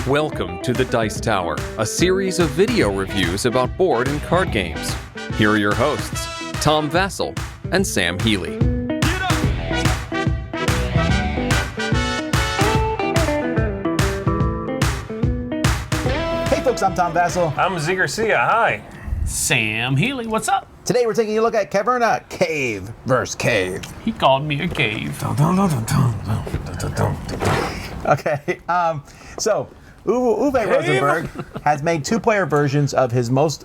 Welcome to the Dice Tower, a series of video reviews about board and card games. Here are your hosts, Tom Vassell and Sam Healy. Hey folks, I'm Tom Vassell. I'm Z Garcia. Hi. Sam Healy, what's up? Today we're taking a look at Caverna, Cave versus Cave. He called me a cave. Okay, so Uwe Rosenberg has made two-player versions of his most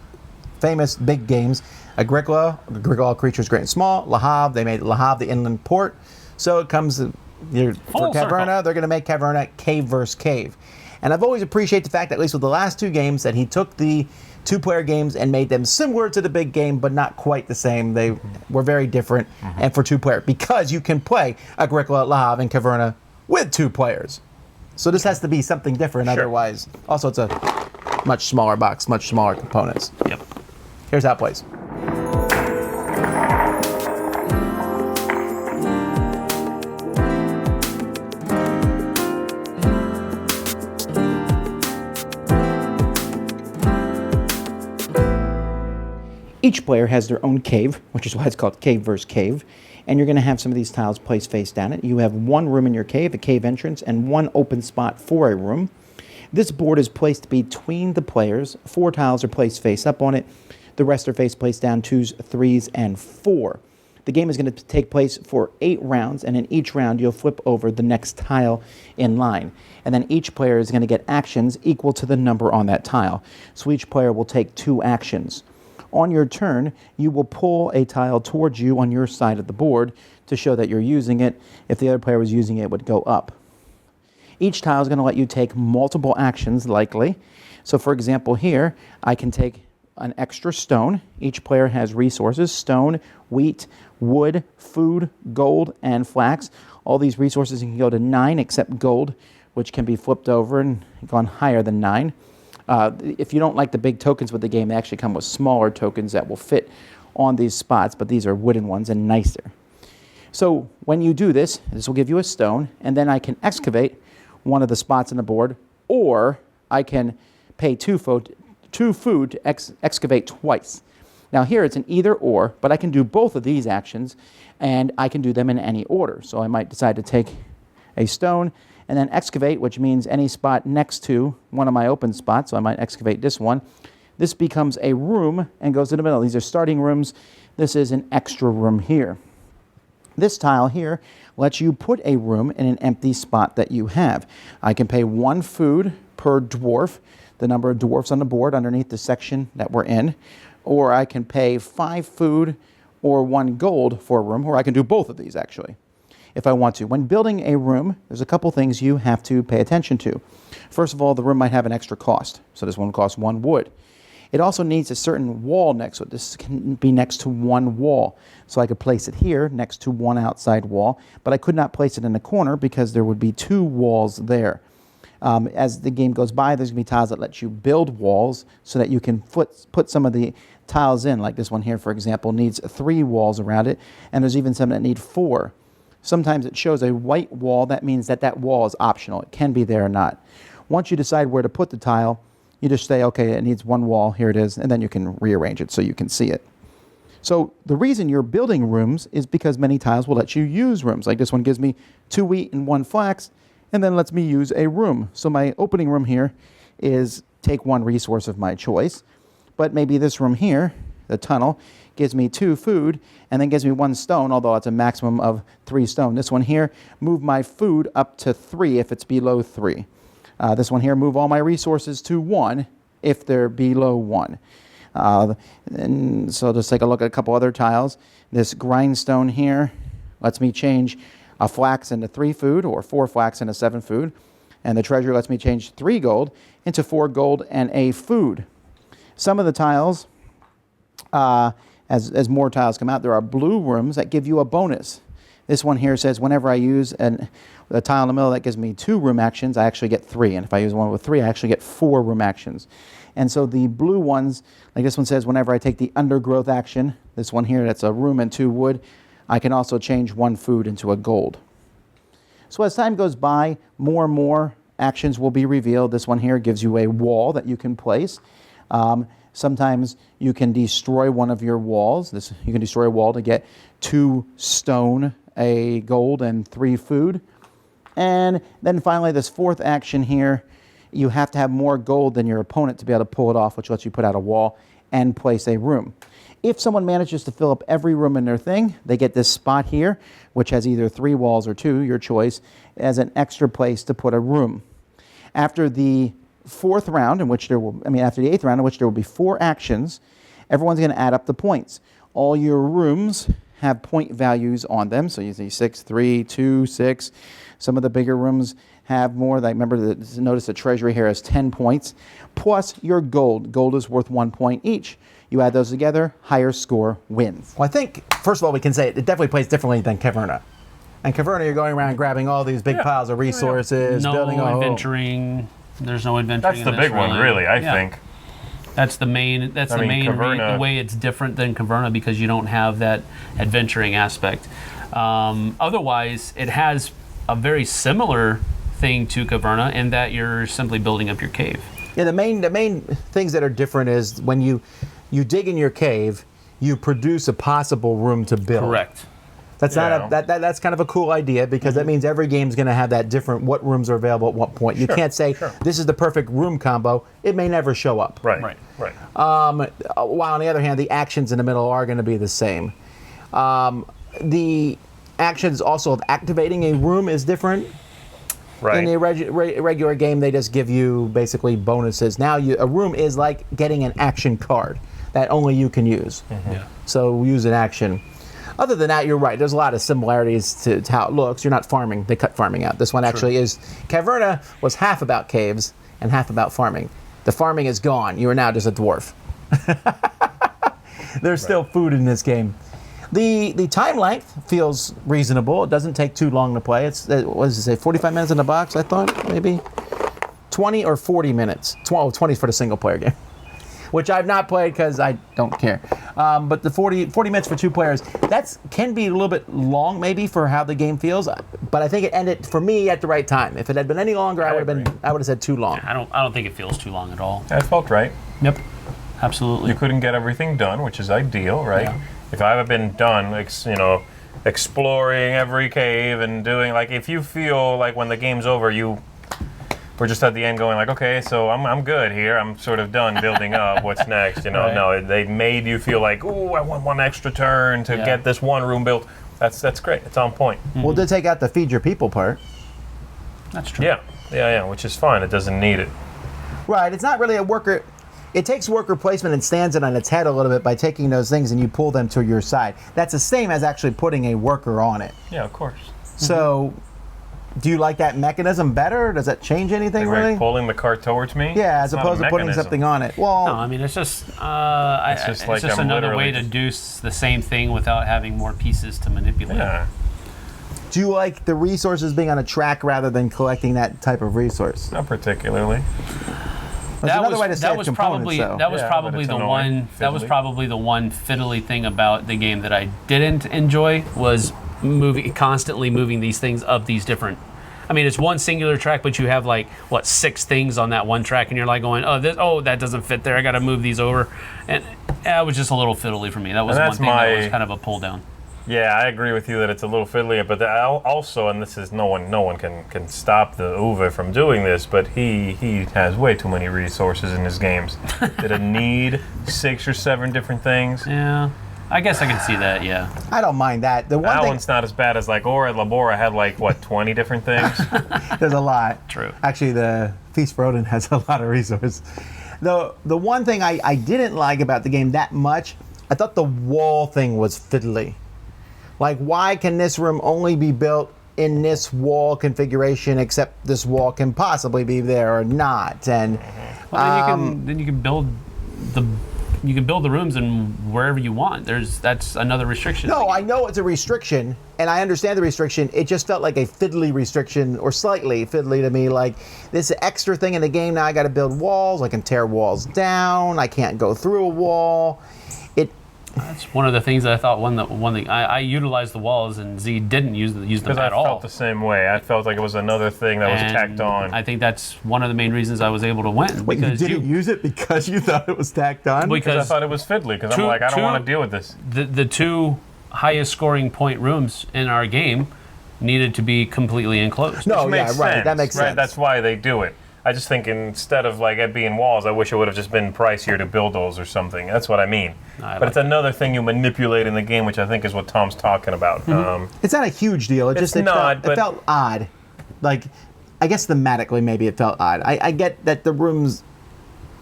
famous big games, Agricola, All Creatures Great and Small, Le Havre. They made Le Havre the inland port. So it comes for Caverna, circle. they're going to make Caverna Cave versus Cave. And I've always appreciated the fact that, at least with the last two games, that he took the two-player games and made them similar to the big game, but not quite the same. They were very different, and for two-player, because you can play Agricola, Le Havre, and Caverna with two players. So this has to be something different, Sure. Otherwise, also it's a much smaller box, much smaller components. Yep. Here's how it plays. Each player has their own cave, which is why it's called Cave versus Cave. And you're going to have some of these tiles placed face down it. You have one room in your cave, a cave entrance, and one open spot for a room. This board is placed between the players. 4 tiles are placed face up on it. The rest are placed down 2s, 3s, and 4. The game is going to take place for 8 rounds, and in each round you'll flip over the next tile in line. And then each player is going to get actions equal to the number on that tile. So each player will take 2 actions. On your turn, you will pull a tile towards you on your side of the board to show that you're using it. If the other player was using it, it would go up. Each tile is going to let you take multiple actions, likely. So for example here, I can take an extra stone. Each player has resources: stone, wheat, wood, food, gold, and flax. All these resources can go to 9 except gold, which can be flipped over and gone higher than 9. If you don't like the big tokens with the game, they actually come with smaller tokens that will fit on these spots, but these are wooden ones and nicer. So when you do this, this will give you a stone, and then I can excavate one of the spots on the board, or I can pay 2 food to excavate twice. Now here it's an either or, but I can do both of these actions, and I can do them in any order. So I might decide to take a stone and then excavate, which means any spot next to one of my open spots. So I might excavate this one. This becomes a room and goes in the middle. These are starting rooms. This is an extra room here. This tile here lets you put a room in an empty spot that you have. I can pay 1 food per dwarf, the number of dwarfs on the board underneath the section that we're in, or I can pay 5 food or 1 gold for a room, or I can do both of these actually, if I want to. When building a room, there's a couple things you have to pay attention to. First of all, the room might have an extra cost. So this one costs 1 wood. It also needs a certain wall next to it. This can be next to 1 wall. So I could place it here next to 1 outside wall, but I could not place it in the corner because there would be 2 walls there. As the game goes by, there's going to be tiles that let you build walls so that you can put some of the tiles in. Like this one here, for example, needs 3 walls around it, and there's even some that need 4. Sometimes it shows a white wall. That means that that wall is optional. It can be there or not. Once you decide where to put the tile, you just say, okay, it needs 1 wall. Here it is. And then you can rearrange it so you can see it. So the reason you're building rooms is because many tiles will let you use rooms. Like this one gives me 2 wheat and 1 flax, and then lets me use a room. So my opening room here is take 1 resource of my choice. But maybe this room here, the tunnel, gives me 2 food, and then gives me 1 stone, although it's a maximum of 3 stone. This one here, move my food up to 3 if it's below 3. This one here, move all my resources to 1 if they're below 1. And so just take a look at a couple other tiles. This grindstone here lets me change a flax into 3 food, or 4 flax into 7 food. And the treasure lets me change 3 gold into 4 gold and a food. Some of the tiles, as more tiles come out, there are blue rooms that give you a bonus. This one here says whenever I use a tile in the middle that gives me 2 room actions, I actually get 3. And if I use one with 3, I actually get 4 room actions. And so the blue ones, like this one says whenever I take the undergrowth action, this one here that's a room and 2 wood, I can also change 1 food into a gold. So as time goes by, more and more actions will be revealed. This one here gives you a wall that you can place. Sometimes you can destroy one of your walls. You can destroy a wall to get 2 stone, a gold, and 3 food. And then finally, this 4th action here, you have to have more gold than your opponent to be able to pull it off, which lets you put out a wall and place a room. If someone manages to fill up every room in their thing, they get this spot here, which has either 3 walls or 2, your choice, as an extra place to put a room. After the 4th round, after the 8th round, in which there will be 4 actions, everyone's going to add up the points. All your rooms have point values on them. So you see 6, 3, 2, 6. Some of the bigger rooms have more. Notice the treasury here has 10 points, plus your gold. Gold is worth 1 point each. You add those together, higher score wins. Well, I think, first of all, we can say it definitely plays differently than Caverna. And Caverna, you're going around grabbing all these big piles of resources, building a adventuring. There's no adventuring. That's the big one, really, I think. That's the main. That's the main the way it's different than Caverna, because you don't have that adventuring aspect. Otherwise, it has a very similar thing to Caverna in that you're simply building up your cave. Yeah, the main things that are different is when you dig in your cave, you produce a possible room to build. Correct. That's that's kind of a cool idea, because that means every game's going to have that different what rooms are available at what point. You can't say this is the perfect room combo. It may never show up. Right. While on the other hand, the actions in the middle are going to be the same. The actions also of activating a room is different. Right. In the regular game, they just give you basically bonuses. Now a room is like getting an action card that only you can use. Mm-hmm. Yeah. So use an action. Other than that, you're right. There's a lot of similarities to how it looks. You're not farming. They cut farming out. This one actually is. Caverna was half about caves and half about farming. The farming is gone. You are now just a dwarf. There's still food in this game. The time length feels reasonable. It doesn't take too long to play. It's, what does it say, 45 minutes in the box, I thought, maybe? 20 or 40 minutes. 20 for the single player game, which I've not played because I don't care. But the 40 minutes for 2 players, that can be a little bit long maybe for how the game feels, but I think it ended for me at the right time. If it had been any longer, I would have said too long. I don't think it feels too long at all. That felt right. Yep. Absolutely. You couldn't get everything done, which is ideal, right? Yeah. If I had been done, exploring every cave and doing, if you feel like when the game's over, we're just at the end going okay, so I'm good here. I'm sort of done building up. What's next? Right. No, they made you feel like, ooh, I want one extra turn to get this one room built. That's great. It's on point. Mm-hmm. Well, to take out the feed your people part. That's true. Yeah, which is fine. It doesn't need it. Right. It's not really a worker. It takes worker placement and stands it on its head a little bit by taking those things and you pull them to your side. That's the same as actually putting a worker on it. Yeah, of course. So, do you like that mechanism better? Does that change anything, really? Pulling the cart towards me? Yeah, as opposed to putting something on it. Well, no, I mean, it's just another way to do the same thing without having more pieces to manipulate. Yeah. Do you like the resources being on a track rather than collecting that type of resource? Not particularly. That was probably the one fiddly thing about the game that I didn't enjoy was constantly moving these things up these different. I mean, it's one singular track, but you have 6 things on that one track, and you're going, that doesn't fit there. I got to move these over, and it was just a little fiddly for me. That was one thing that was kind of a pull down. Yeah, I agree with you that it's a little fiddly, but also, and this is no one can stop the Uwe from doing this, but he has way too many resources in his games. Did it need 6 or 7 different things? Yeah, I guess I can see that. Yeah, I don't mind that. The one one's not as bad as Ora Labora had 20 different things. There's a lot. True. Actually, the Feast for Odin has a lot of resources. The one thing I didn't like about the game that much, I thought the wall thing was fiddly. Why can this room only be built in this wall configuration, except this wall can possibly be there or not? And then you can build the rooms in wherever you want. That's another restriction. No, I know it's a restriction, and I understand the restriction. It just felt like a fiddly restriction, or slightly fiddly to me. This extra thing in the game, now I got to build walls. I can tear walls down. I can't go through a wall. That's one of the things that I thought. One thing I utilized the walls, and Z didn't use them at all. I felt the same way. I felt like it was another thing that was tacked on. I think that's one of the main reasons I was able to win. Wait, you didn't use it because you thought it was tacked on? Because I thought it was fiddly. Because I'm like, I don't want to deal with this. The two highest scoring point rooms in our game needed to be completely enclosed. No, Which makes right. sense, That makes sense. Right, that's why they do it. I just think instead of like it being walls, I wish it would have just been pricier to build those or something. That's what I mean. But it's another thing you manipulate in the game, which I think is what Tom's talking about. It's not a huge deal. It felt odd. Like, I guess thematically maybe it felt odd. I get that the rooms,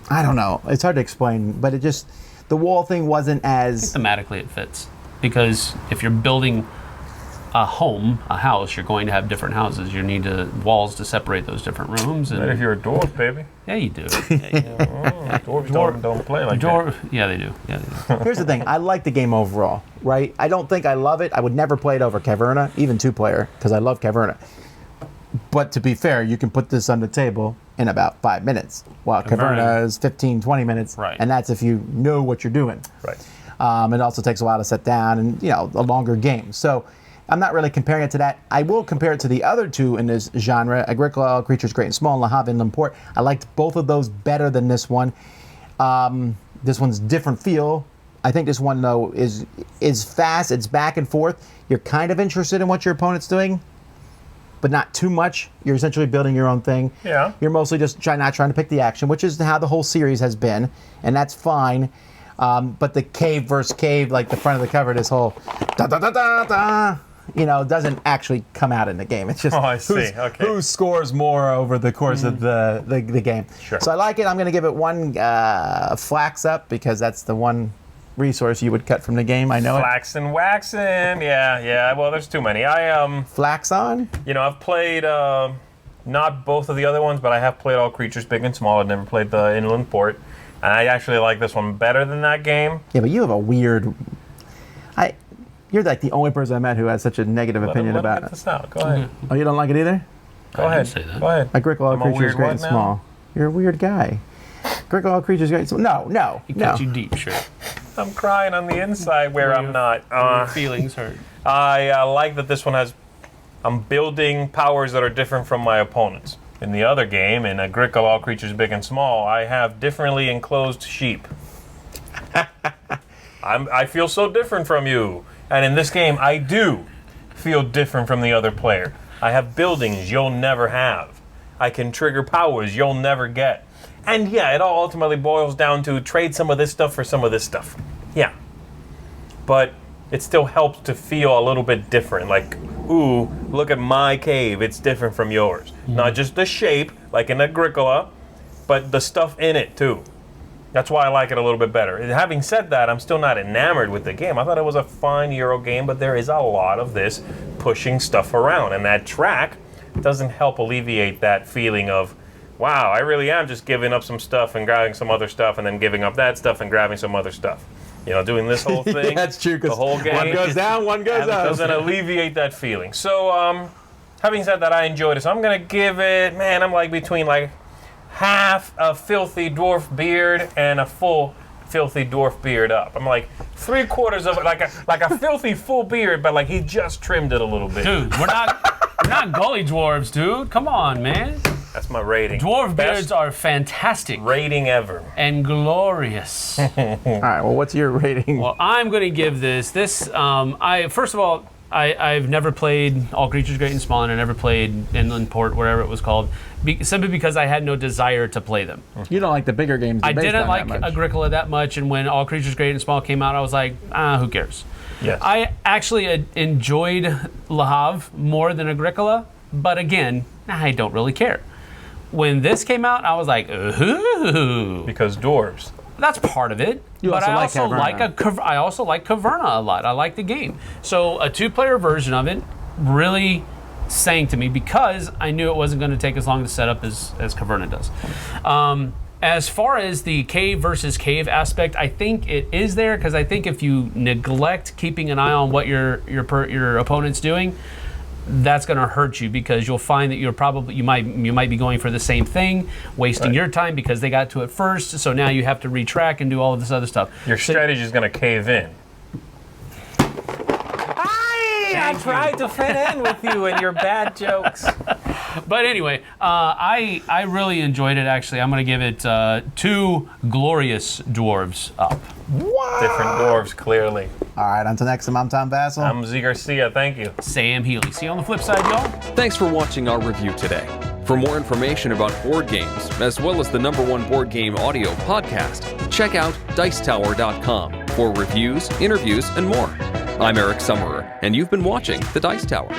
I don't know. It's hard to explain, but it just, the wall thing wasn't as... Thematically it fits. Because if you're building a house, you're going to have different houses. You need walls to separate those different rooms. And if you're a dwarf, baby. Yeah, you do. Yeah, Dwarves don't play like that. Yeah, they do. Here's the thing. I like the game overall, right? I don't think I love it. I would never play it over Caverna, even two-player, because I love Caverna. But to be fair, you can put this on the table in about 5 minutes, while Caverna is 15, 20 minutes. Right. And that's if you know what you're doing. Right. It also takes a while to set down and, a longer game. So I'm not really comparing it to that. I will compare it to the other two in this genre, Agricola, All Creatures Great and Small, and Le Havre Inland Port. I liked both of those better than this one. This one's different feel. I think this one, though, is fast. It's back and forth. You're kind of interested in what your opponent's doing, but not too much. You're essentially building your own thing. Yeah. You're mostly just not trying to pick the action, which is how the whole series has been, and that's fine. But the cave versus cave, like the front of the cover, this whole da-da-da-da-da, doesn't actually come out in the game. It's just who scores more over the course of the game. Sure. So I like it. I'm going to give it one flax up because that's the one resource you would cut from the game. I know Flax and waxing. Yeah. Well, there's too many. Flax on? I've played not both of the other ones, but I have played All Creatures Big and Small. I've never played the Inland Port. And I actually like this one better than that game. Yeah, but you have a weird... You're like the only person I met who has such a negative opinion about it. Get this out. Go ahead. Oh, you don't like it either? Go ahead. Say that. Go ahead. Agricola, All Creatures Great and Small. You're a weird guy. Agricola, All Creatures Great and Small. No. He cut you deep, sure. I'm crying on the inside where I'm not. Your feelings hurt. I like that this one has... I'm building powers that are different from my opponents. In the other game, in Agricola, All Creatures Big and Small, I have differently enclosed sheep. I feel so different from you. And in this game, I do feel different from the other player. I have buildings you'll never have. I can trigger powers you'll never get. And yeah, it all ultimately boils down to trade some of this stuff for some of this stuff. Yeah. But it still helps to feel a little bit different. Like, ooh, look at my cave. It's different from yours. Not just the shape, like in Agricola, but the stuff in it, too. That's why I like it a little bit better. Having said that, I'm still not enamored with the game. I thought it was a fine Euro game, but there is a lot of this pushing stuff around. And that track doesn't help alleviate that feeling of, wow, I really am just giving up some stuff and grabbing some other stuff and then giving up that stuff and grabbing some other stuff. Doing this whole thing. Yeah, that's true, because the whole game. One goes down, one goes up. It doesn't alleviate that feeling. So, having said that, I enjoyed it. So I'm going to give it, I'm like between like half a filthy dwarf beard and a full filthy dwarf beard up. I'm like 3/4 of it, like a filthy full beard, but like he just trimmed it a little bit. Dude, we're not gully dwarves, dude. Come on, man. That's my rating. Dwarf Best beards are fantastic. rating ever. And glorious. All right, well, what's your rating? Well, I'm going to give this. First of all, I've never played All Creatures Great and Small, and I never played Inland Port, whatever it was called, simply because I had no desire to play them. You don't like the bigger games. I didn't like Agricola that much, and when All Creatures Great and Small came out, I was like, who cares? Yes. I actually enjoyed Le Havre more than Agricola, but again, I don't really care. When this came out, I was like, ooh. Because dwarves. That's part of it. You but also like Caverna. I also like Caverna a lot. I like the game. So a 2-player version of it really sang to me because I knew it wasn't going to take as long to set up as Caverna does. As far as the cave versus cave aspect, I think it is there because I think if you neglect keeping an eye on what your opponent's doing, that's going to hurt you because you'll find that you might be going for the same thing, wasting your time because they got to it first. So now you have to retrack and do all of this other stuff. Your strategy is going to cave in. Thank tried to fit in with you and your bad jokes. But anyway, I really enjoyed it. Actually, I'm going to give it 2 glorious dwarves up. Wow. Different dwarves, clearly. All right, until next time, I'm Tom Vassell. I'm Z Garcia. Thank you. Sam Healy. See you on the flip side, y'all. Thanks for watching our review today. For more information about board games, as well as the #1 board game audio podcast, check out Dicetower.com for reviews, interviews, and more. I'm Eric Summerer, and you've been watching The Dice Tower.